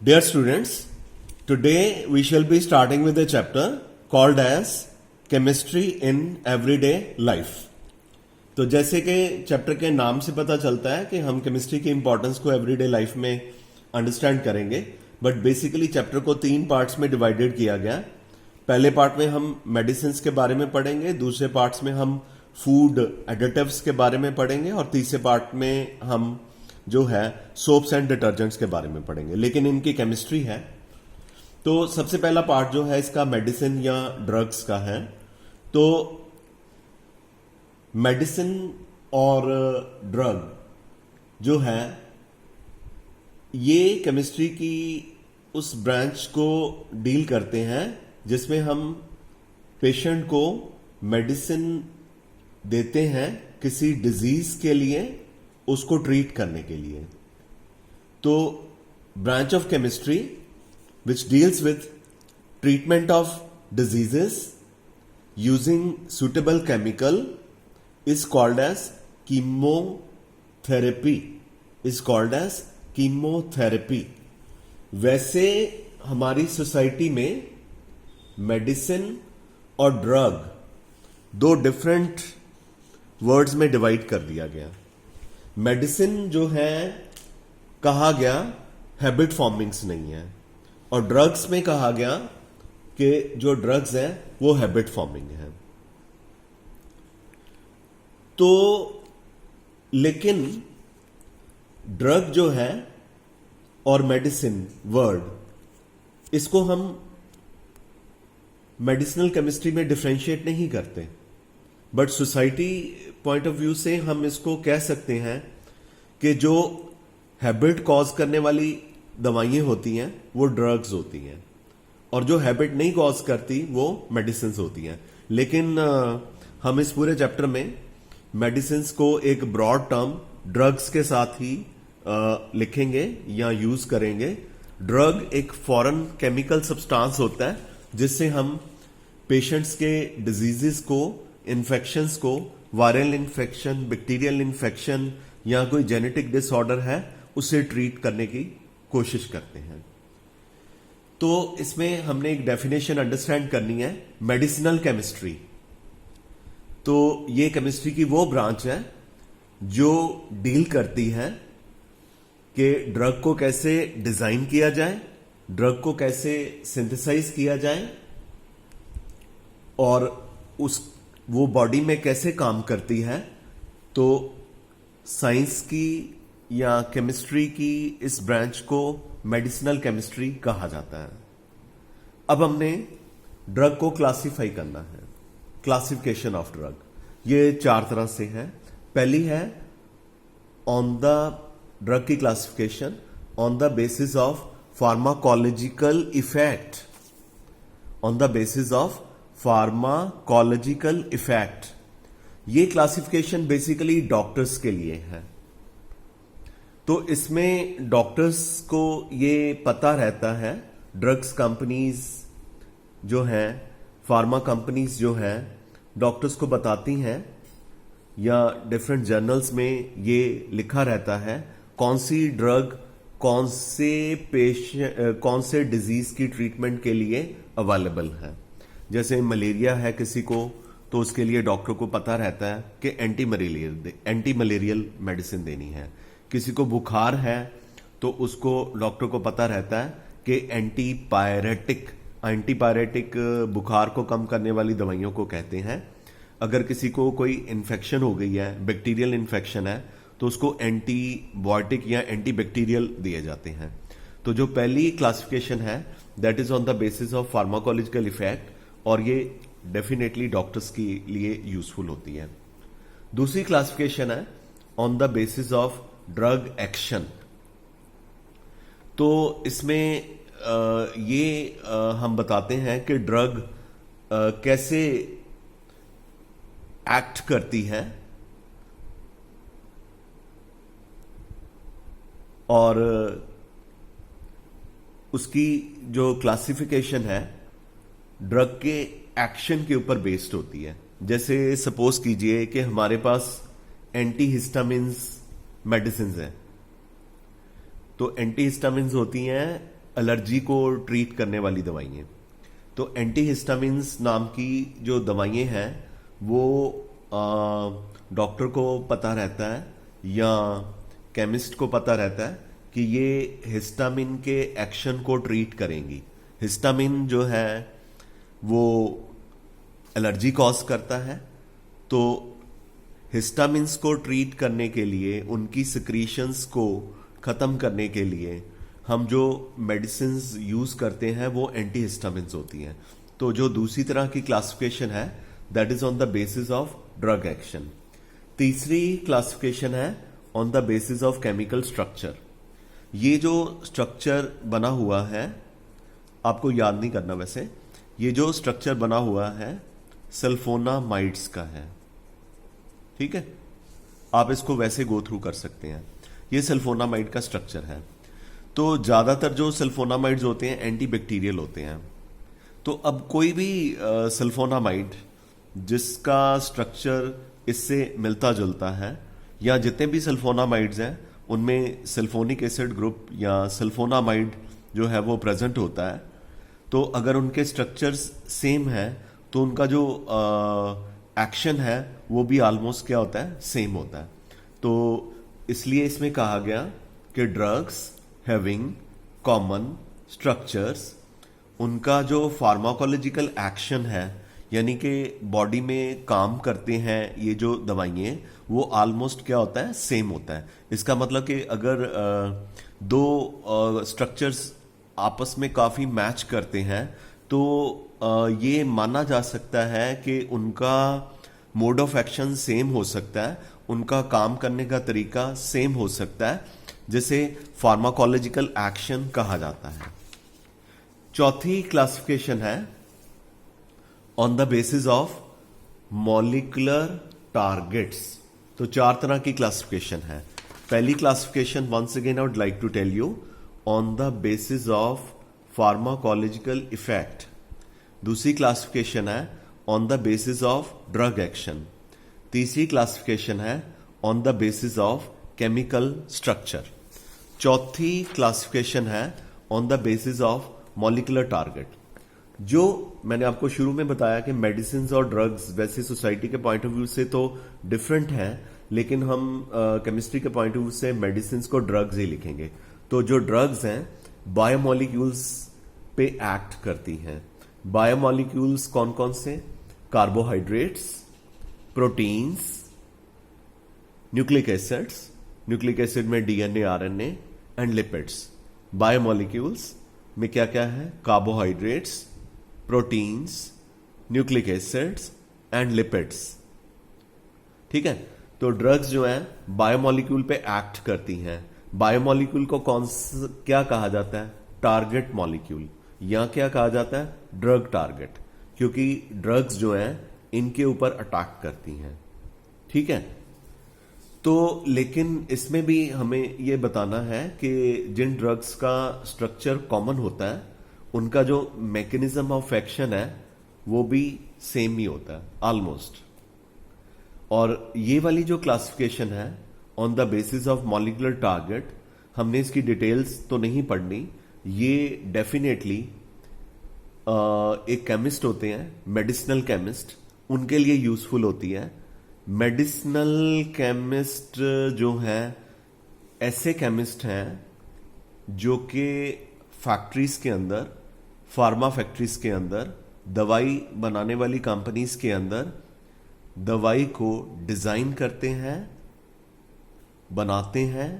Dear students, today we shall be starting with a chapter called as Chemistry in Everyday Life. तो जैसे कि chapter के नाम से पता चलता है कि हम केमिस्ट्री की इंपॉर्टेंस को एवरीडे लाइफ में अंडरस्टैंड करेंगे, बट बेसिकली चैप्टर को 3 पार्ट्स में डिवाइडेड किया गया। पहले पार्ट में हम मेडिसिन के बारे में पढ़ेंगे, दूसरे पार्ट्स में हम फूड एडिटिव्स के बारे में पढ़ेंगे और तीसरे पार्ट में हम जो है सोप्स एंड डिटर्जेंट्स के बारे में पढ़ेंगे, लेकिन इनकी केमिस्ट्री है। तो सबसे पहला पार्ट जो है इसका मेडिसिन या ड्रग्स का है। तो मेडिसिन और ड्रग जो है ये केमिस्ट्री की उस ब्रांच को डील करते हैं जिसमें हम पेशेंट को मेडिसिन देते हैं किसी डिजीज के लिए, उसको ट्रीट करने के लिए। तो branch of chemistry which deals with treatment of diseases using suitable chemical is called as chemotherapy. वैसे हमारी सोसाइटी में मेडिसिन और ड्रग दो डिफरेंट वर्ड्स में डिवाइड कर दिया गया। मेडिसिन जो है कहा गया हैबिट फॉर्मिंग्स नहीं है, और ड्रग्स में कहा गया कि जो ड्रग्स हैं वो हैबिट फॉर्मिंग है। तो लेकिन ड्रग जो है और मेडिसिन वर्ड, इसको हम मेडिसिनल केमिस्ट्री में डिफरेंशिएट नहीं करते, but society point of view से हम इसको कह सकते हैं कि जो हैबिट कॉज करने वाली दवाइयां होती हैं वो ड्रग्स होती हैं, और जो हैबिट नहीं कॉज करती वो मेडिसिन होती हैं। लेकिन हम इस पूरे चैप्टर में मेडिसिन को एक ब्रॉड टर्म ड्रग्स के साथ ही लिखेंगे या यूज करेंगे। ड्रग एक फॉरेन केमिकल सब्सटेंस होता है जिससे हम पेशेंट्स के डिजीजेस को, इन्फेक्शंस को, वायरल इन्फेक्शन, बैक्टीरियल इन्फेक्शन या कोई जेनेटिक डिसऑर्डर है उसे ट्रीट करने की कोशिश करते हैं। तो इसमें हमने एक डेफिनेशन अंडरस्टैंड करनी है, मेडिसिनल केमिस्ट्री। तो ये केमिस्ट्री की वो ब्रांच है जो डील करती है कि ड्रग को कैसे डिजाइन किया जाए, ड्रग को कैसे सिंथेसाइज किया जाए और वो बॉडी में कैसे काम करती है। तो साइंस की या केमिस्ट्री की इस ब्रांच को मेडिसिनल केमिस्ट्री कहा जाता है। अब हमने ड्रग को क्लासिफाई करना है। क्लासिफिकेशन ऑफ ड्रग ये 4 तरह से है। पहली है ऑन द ड्रग की classification on the basis of pharmacological effect. On the basis of pharmacological effect, ये क्लासिफिकेशन बेसिकली डॉक्टर्स के लिए है। तो इसमें डॉक्टर्स को ये पता रहता है, ड्रग्स कंपनीज जो हैं, फार्मा कंपनीज जो हैं, डॉक्टर्स को बताती हैं या डिफरेंट जर्नल्स में ये लिखा रहता है कौन सी ड्रग कौन से डिजीज की ट्रीटमेंट के लिए अवेलेबल है। जैसे मलेरिया है किसी को, तो उसके लिए डॉक्टर को पता रहता है कि एंटी मलेरियल मेडिसिन देनी है। किसी को बुखार है तो उसको डॉक्टर को पता रहता है कि एंटीपायरेटिक बुखार को कम करने वाली दवाइयों को कहते हैं। अगर किसी को कोई इन्फेक्शन हो गई है, बैक्टीरियल इन्फेक्शन है, तो उसको एंटीबायोटिक या एंटीबैक्टीरियल दिए जाते हैं। तो जो पहली क्लासिफिकेशन है that is on the basis of pharmacological effect, और ये डेफिनेटली डॉक्टर्स के लिए यूजफुल होती है। दूसरी क्लासिफिकेशन है on the basis of drug action. तो इसमें हम बताते हैं कि ड्रग कैसे एक्ट करती है, और उसकी जो क्लासिफिकेशन है ड्रग के एक्शन के ऊपर बेस्ड होती है। जैसे सपोज कीजिए कि हमारे पास एंटीहिस्टामिन्स मेडिसिन हैं, तो एंटीहिस्टामिन्स होती हैं एलर्जी को ट्रीट करने वाली दवाइयाँ। तो एंटीहिस्टामिन्स नाम की जो दवाइयाँ हैं वो डॉक्टर को पता रहता है या केमिस्ट को पता रहता है कि ये हिस्टामिन के एक्शन को ट्रीट करेंगी। हिस्टामिन जो है वो एलर्जी कॉज करता है, तो हिस्टामिन्स को ट्रीट करने के लिए, उनकी सिक्रीशंस को ख़त्म करने के लिए हम जो मेडिसिन्स यूज़ करते हैं वो एंटीहिस्टामिन्स होती हैं। तो जो दूसरी तरह की क्लासिफिकेशन है that is on the basis of drug action. तीसरी क्लासिफिकेशन है on the basis of chemical structure. ये जो स्ट्रक्चर बना हुआ है आपको याद नहीं करना, वैसे ये जो स्ट्रक्चर बना हुआ है सल्फोनामाइड्स का है, ठीक है। आप इसको वैसे गो थ्रू कर सकते हैं। ये सल्फोनामाइड का स्ट्रक्चर है। तो ज़्यादातर जो सल्फोनामाइड्स होते हैं एंटीबैक्टीरियल होते हैं। तो अब कोई भी सल्फोनामाइड जिसका स्ट्रक्चर इससे मिलता जुलता है, या जितने भी सल्फोनामाइड्स हैं उनमें सल्फोनिक एसिड ग्रुप या सल्फोनामाइड जो है वो प्रेजेंट होता है, तो अगर उनके स्ट्रक्चर्स सेम है तो उनका जो एक्शन है वो भी ऑलमोस्ट क्या होता है, सेम होता है। तो इसलिए इसमें कहा गया कि ड्रग्स हैविंग कॉमन स्ट्रक्चर्स, उनका जो फार्माकोलॉजिकल एक्शन है यानी कि बॉडी में काम करते हैं ये जो दवाइयाँ, वो ऑलमोस्ट क्या होता है, सेम होता है। इसका मतलब कि अगर दो स्ट्रक्चर्स आपस में काफ़ी मैच करते हैं तो ये माना जा सकता है कि उनका मोड ऑफ एक्शन सेम हो सकता है, उनका काम करने का तरीका सेम हो सकता है, जिसे फार्माकोलॉजिकल एक्शन कहा जाता है। चौथी क्लासिफिकेशन है on the basis of molecular targets. तो 4 तरह की क्लासिफिकेशन है। पहली classification, once again I would like to tell you, on the basis of pharmacological effect. दूसरी क्लासिफिकेशन है on the basis of drug action. तीसरी क्लासिफिकेशन है on the basis of chemical structure. चौथी क्लासिफिकेशन है on the basis of molecular target. जो मैंने आपको शुरू में बताया कि मेडिसिन और ड्रग्स वैसे सोसाइटी के पॉइंट ऑफ व्यू से तो डिफरेंट हैं, लेकिन हम केमिस्ट्री के पॉइंट ऑफ व्यू से मेडिसिन को ड्रग्स ही लिखेंगे। तो जो ड्रग्स हैं बायोमोलिक्यूल्स पे एक्ट करती हैं। बायोमोलिक्यूल्स कौन कौन से? Carbohydrates, proteins, nucleic acids, nucleic acid में DNA, RNA and lipids. Biomolecules में क्या क्या है? Carbohydrates, proteins, nucleic acids and lipids. ठीक है। तो ड्रग्स जो है बायोमोलिक्यूल पे एक्ट करती हैं। बायोमोलिक्यूल को क्या कहा जाता है? टारगेट मॉलिक्यूल, या क्या कहा जाता है? ड्रग टारगेट, क्योंकि ड्रग्स जो हैं इनके ऊपर अटैक करती हैं। ठीक है। तो लेकिन इसमें भी हमें यह बताना है कि जिन ड्रग्स का स्ट्रक्चर कॉमन होता है उनका जो मैकेनिज्म ऑफ एक्शन है वो भी सेम ही होता है ऑलमोस्ट। और ये वाली जो क्लासिफिकेशन है on the basis of molecular target, हमने इसकी डिटेल्स तो नहीं पढ़नी। ये डेफिनेटली एक केमिस्ट होते हैं, मेडिसिनल केमिस्ट, उनके लिए यूजफुल होती है। मेडिसिनल केमिस्ट जो हैं ऐसे केमिस्ट हैं जो कि फैक्ट्रीज के अंदर, फार्मा फैक्ट्रीज के अंदर, दवाई बनाने वाली कंपनीज के अंदर दवाई को डिजाइन करते हैं, बनाते हैं,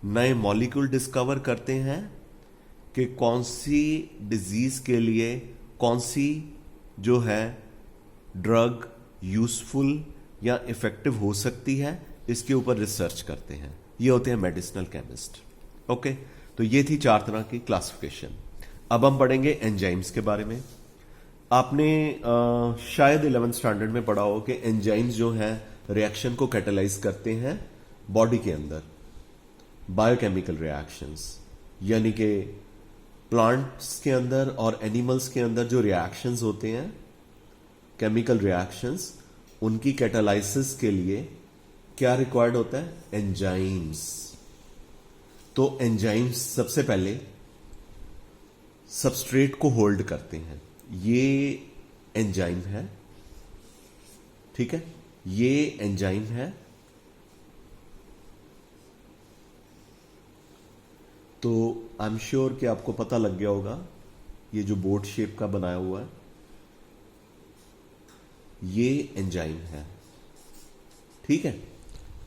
नए मॉलिक्यूल डिस्कवर करते हैं कि कौन सी डिजीज के लिए कौन सी जो है ड्रग यूजफुल या इफेक्टिव हो सकती है, इसके ऊपर रिसर्च करते हैं। ये होते हैं मेडिसिनल केमिस्ट। ओके, तो ये थी 4 तरह की क्लासिफिकेशन। अब हम पढ़ेंगे एंजाइम्स के बारे में। आपने शायद 11th स्टैंडर्ड में पढ़ा हो कि एंजाइम्स जो हैं रिएक्शन को कैटेलाइज करते हैं बॉडी के अंदर, बायोकेमिकल रिएक्शंस, यानी कि प्लांट्स के अंदर और एनिमल्स के अंदर जो रिएक्शंस होते हैं, केमिकल रिएक्शंस, उनकी कैटालाइसिस के लिए क्या रिक्वायर्ड होता है? एंजाइम्स। तो एंजाइम्स सबसे पहले सबस्ट्रेट को होल्ड करते हैं, ये एंजाइम है। ठीक है, ये एंजाइम है। तो आई एम श्योर कि आपको पता लग गया होगा, ये जो बोट शेप का बनाया हुआ है ये एंजाइम है। ठीक है,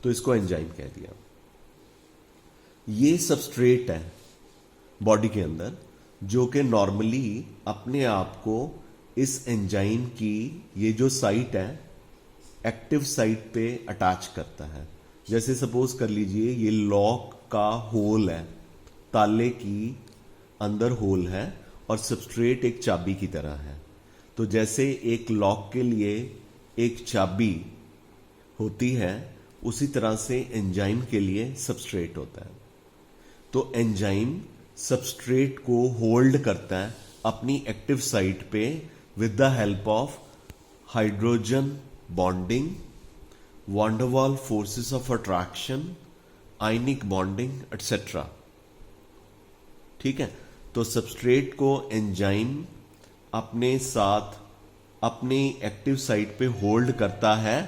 तो इसको एंजाइम कह दिया। ये सबस्ट्रेट है बॉडी के अंदर जो कि नॉर्मली अपने आप को इस एंजाइम की ये जो साइट है एक्टिव साइट पे अटैच करता है। जैसे सपोज कर लीजिए ये लॉक का होल है, ताले की अंदर होल है और सबस्ट्रेट एक चाबी की तरह है। तो जैसे एक लॉक के लिए एक चाबी होती है उसी तरह से एंजाइम के लिए सबस्ट्रेट होता है। तो एंजाइम सबस्ट्रेट को होल्ड करता है अपनी एक्टिव साइट पे with the help of hydrogen bonding, van der Waals forces of attraction, ionic bonding etcetera. ठीक है, तो सबस्ट्रेट को एंजाइम अपने साथ अपनी एक्टिव साइट पे होल्ड करता है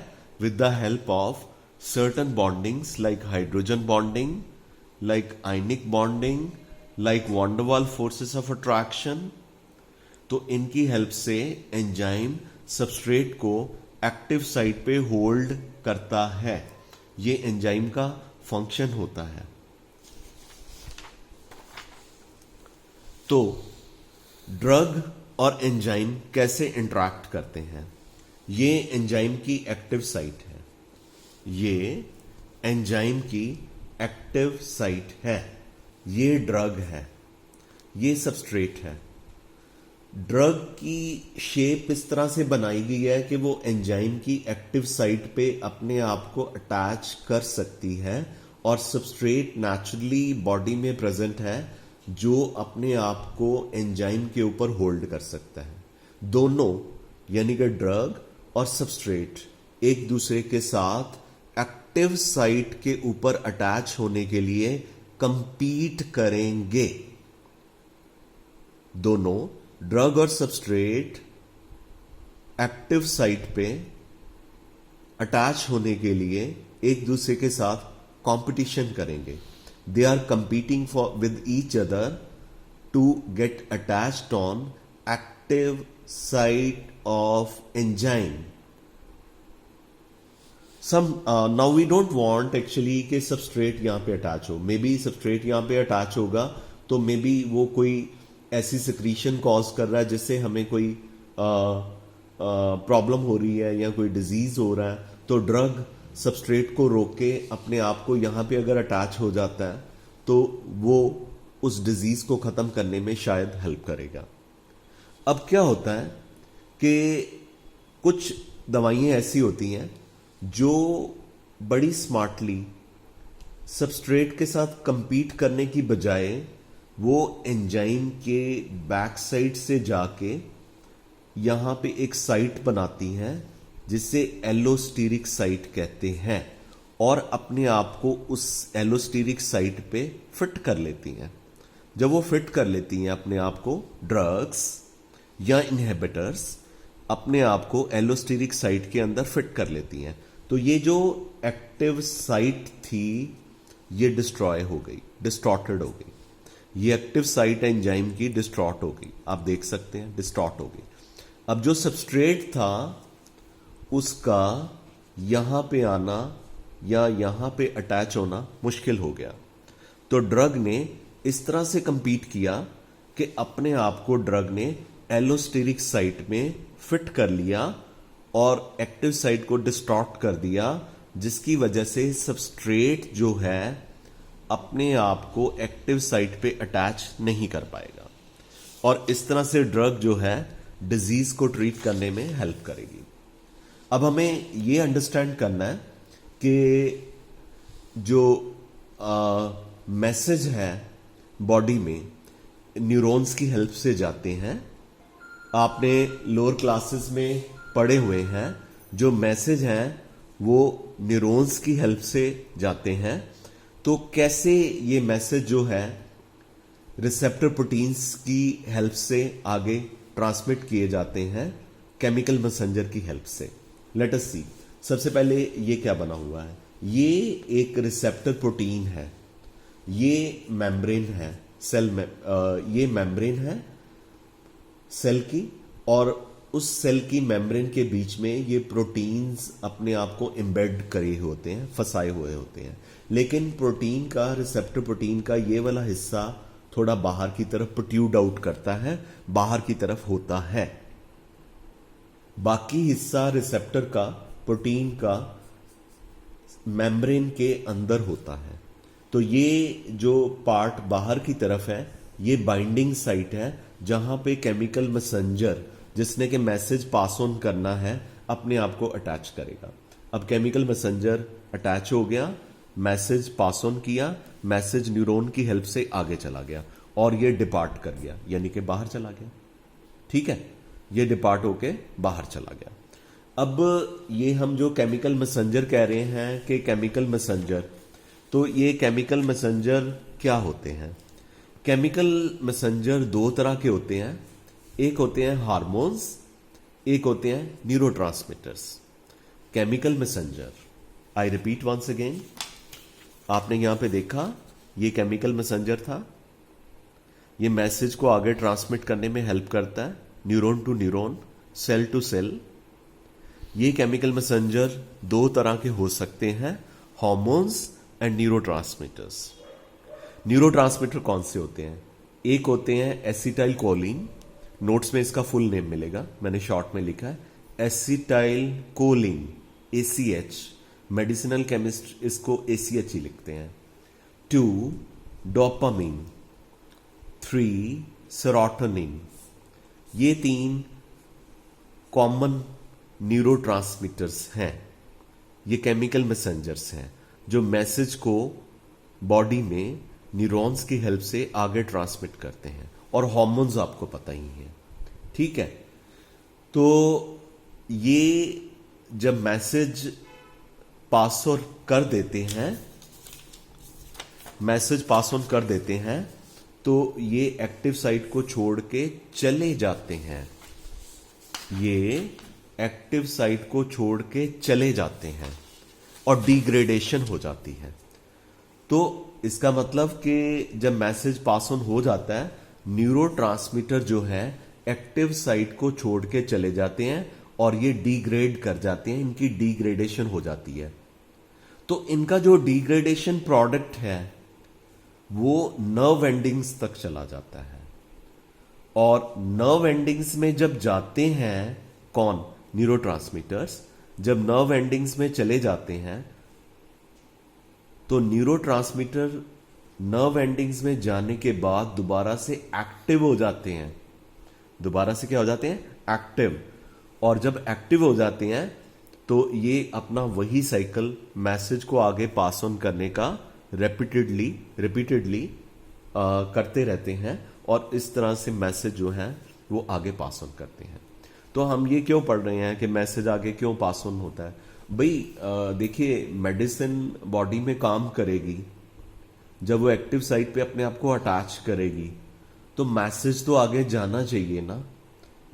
with the help of certain bondings like hydrogen bonding, like ionic bonding, like one der Waals forces of attraction. तो इनकी हेल्प से एंजाइम सबस्ट्रेट को एक्टिव साइट पे होल्ड करता है। ये एंजाइम का फंक्शन होता है। तो ड्रग और एंजाइम कैसे इंटरैक्ट करते हैं? ये एंजाइम की एक्टिव साइट है, ये एंजाइम की एक्टिव साइट है, ये ड्रग है, ये सबस्ट्रेट है। ड्रग की शेप इस तरह से बनाई गई है कि वो एंजाइम की एक्टिव साइट पे अपने आप को अटैच कर सकती है और सबस्ट्रेट नेचुरली बॉडी में प्रेजेंट है जो अपने आप को एंजाइम के ऊपर होल्ड कर सकता है। दोनों यानी कि ड्रग और सबस्ट्रेट एक दूसरे के साथ एक्टिव साइट के ऊपर अटैच होने के लिए कंपीट करेंगे। दोनों ड्रग और सबस्ट्रेट एक्टिव साइट पे अटैच होने के लिए एक दूसरे के साथ कंपटीशन करेंगे। They are competing with each other to get attached on active site of enzyme. Now we don't want actually कि substrate यहाँ पे attach हो। Maybe substrate यहाँ पे attach होगा तो maybe वो कोई ऐसी secretion cause कर रहा है जिससे हमें कोई प्रॉब्लम हो रही है या कोई डिजीज हो रहा है। तो ड्रग सबस्ट्रेट को रोक के अपने आप को यहां पे अगर अटैच हो जाता है तो वो उस डिजीज को खत्म करने में शायद हेल्प करेगा। अब क्या होता है कि कुछ दवाइयां ऐसी होती हैं जो बड़ी स्मार्टली सबस्ट्रेट के साथ कंपीट करने की बजाय वो एंजाइम के बैक साइड से जाके यहां पे एक साइट बनाती हैं जिसे एलोस्टेरिक साइट कहते हैं और अपने आप को उस एलोस्टेरिक साइट पे फिट कर लेती हैं। जब वो फिट कर लेती हैं अपने आप को, ड्रग्स या इनहिबिटर्स अपने आप को एलोस्टेरिक साइट के अंदर फिट कर लेती हैं, तो ये जो एक्टिव साइट थी ये डिस्ट्रॉय हो गई, डिस्टॉर्टेड हो गई। ये एक्टिव साइट एंजाइम की डिस्ट्रॉट हो गई, आप देख सकते हैं डिस्टॉर्ट हो गई। अब जो सबस्ट्रेट था उसका यहां पे आना या यहां पे अटैच होना मुश्किल हो गया। तो ड्रग ने इस तरह से कंपीट किया कि अपने आप को ड्रग ने एलोस्टेरिक साइट में फिट कर लिया और एक्टिव साइट को डिस्टॉर्ट कर दिया, जिसकी वजह से सबस्ट्रेट जो है अपने आप को एक्टिव साइट पे अटैच नहीं कर पाएगा और इस तरह से ड्रग जो है डिजीज को ट्रीट करने में हेल्प करेगी। अब हमें ये अंडरस्टैंड करना है कि जो मैसेज है बॉडी में न्यूरॉन्स की हेल्प से जाते हैं। आपने लोअर क्लासेस में पढ़े हुए हैं, जो मैसेज हैं वो न्यूरॉन्स की हेल्प से जाते हैं। तो कैसे ये मैसेज जो है रिसेप्टर प्रोटीन्स की हेल्प से आगे ट्रांसमिट किए जाते हैं केमिकल मैसेंजर की हेल्प से। लेट अस सी, सबसे पहले ये क्या बना हुआ है, ये एक रिसेप्टर प्रोटीन है, ये मेम्ब्रेन है सेल में, ये मेम्ब्रेन है सेल की, और उस सेल की मेम्ब्रेन के बीच में ये प्रोटीन्स अपने आप को एम्बेड करे होते हैं, फंसाए हुए होते हैं। लेकिन प्रोटीन का, रिसेप्टर प्रोटीन का ये वाला हिस्सा थोड़ा बाहर की तरफ प्रोट्यूड आउट करता है, बाहर की तरफ होता है। बाकी हिस्सा रिसेप्टर का, प्रोटीन का, मेम्ब्रेन के अंदर होता है। तो ये जो पार्ट बाहर की तरफ है, ये बाइंडिंग साइट है जहां पे केमिकल मैसेंजर जिसने के मैसेज पास ऑन करना है अपने आप को अटैच करेगा। अब केमिकल मैसेंजर अटैच हो गया, मैसेज पास ऑन किया, मैसेज न्यूरॉन की हेल्प से आगे चला गया और ये डिपार्ट कर गया, यानी कि बाहर चला गया। ठीक है, ये डिपार्ट होके बाहर चला गया। अब ये हम जो केमिकल मैसेंजर कह रहे हैं कि केमिकल मैसेंजर, तो ये केमिकल मैसेंजर क्या होते हैं? केमिकल मैसेंजर दो तरह के होते हैं, एक होते हैं हार्मोन्स, एक होते हैं neurotransmitters. Chemical messenger, I repeat once again, आपने यहां पे देखा ये केमिकल मैसेंजर था, ये मैसेज को आगे ट्रांसमिट करने में हेल्प करता है, neuron to neuron, cell to cell. ये केमिकल मैसेंजर दो तरह के हो सकते हैं, हार्मोन्स एंड न्यूरोट्रांसमीटर्स। न्यूरोट्रांसमीटर कौन से होते हैं? एक होते हैं एसिटाइल कोलिन, नोट्स में इसका फुल नेम मिलेगा, मैंने शॉर्ट में लिखा है acetyl choline, ACH, medicinal chemist इसको ACH ही लिखते हैं। 2 डोपामिन, 3 सेरोटोनिन। ये तीन कॉमन न्यूरोट्रांसमीटर्स हैं, ये केमिकल मैसेंजर्स हैं जो मैसेज को बॉडी में न्यूरॉन्स की हेल्प से आगे ट्रांसमिट करते हैं। और हार्मोन्स आपको पता ही है, ठीक है। तो ये जब मैसेज पास ऑन कर देते हैं, मैसेज पास ऑन कर देते हैं, तो ये एक्टिव साइट को छोड़ के चले जाते हैं, ये एक्टिव साइट को छोड़ के चले जाते हैं और डिग्रेडेशन हो जाती है। तो इसका मतलब कि जब मैसेज पास ऑन हो जाता है, न्यूरोट्रांसमीटर जो है एक्टिव साइट को छोड़ के चले जाते हैं और ये डिग्रेड कर जाते हैं, इनकी डिग्रेडेशन हो जाती है। तो इनका जो डिग्रेडेशन प्रोडक्ट है वो नर्व एंडिंग्स तक चला जाता है, और नर्व एंडिंग्स में जब जाते हैं कौन? न्यूरोट्रांसमीटर्स। जब नर्व एंडिंग्स में चले जाते हैं तो न्यूरोट्रांसमीटर नर्व एंडिंग्स में जाने के बाद दोबारा से एक्टिव हो जाते हैं। दोबारा से क्या हो जाते हैं? एक्टिव। और जब एक्टिव हो जाते हैं तो ये अपना वही साइकिल मैसेज को आगे पास ऑन करने का रिपीटेडली करते रहते हैं, और इस तरह से मैसेज जो है वो आगे पास ऑन करते हैं। तो हम ये क्यों पढ़ रहे हैं कि मैसेज आगे क्यों पास ऑन होता है? भाई देखिए, मेडिसिन बॉडी में काम करेगी, जब वो एक्टिव साइट पे अपने आप को अटैच करेगी तो मैसेज तो आगे जाना चाहिए ना।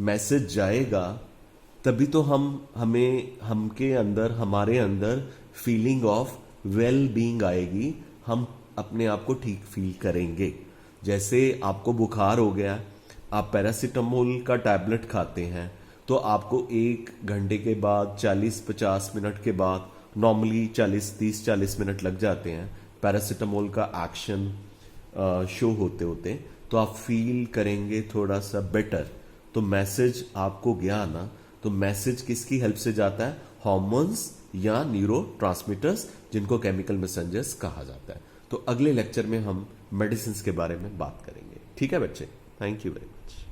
मैसेज जाएगा तभी तो हमारे अंदर फीलिंग ऑफ वेल बीइंग आएगी, हम अपने आप को ठीक फील करेंगे। जैसे आपको बुखार हो गया, आप पैरासीटामोल का टैबलेट खाते हैं तो आपको 1 घंटे के बाद 40-50 मिनट के बाद, नॉर्मली 30-40 मिनट लग जाते हैं पैरासीटामोल का एक्शन शो होते होते, तो आप फील करेंगे थोड़ा सा बेटर। तो मैसेज आपको गया ना, तो मैसेज किसकी हेल्प से जाता है? हार्मोन्स या न्यूरोट्रांसमीटर्स, जिनको केमिकल मैसेंजर्स कहा जाता है। तो अगले लेक्चर में हम मेडिसिन के बारे में बात करेंगे। ठीक है बच्चे, थैंक यू वेरी मच।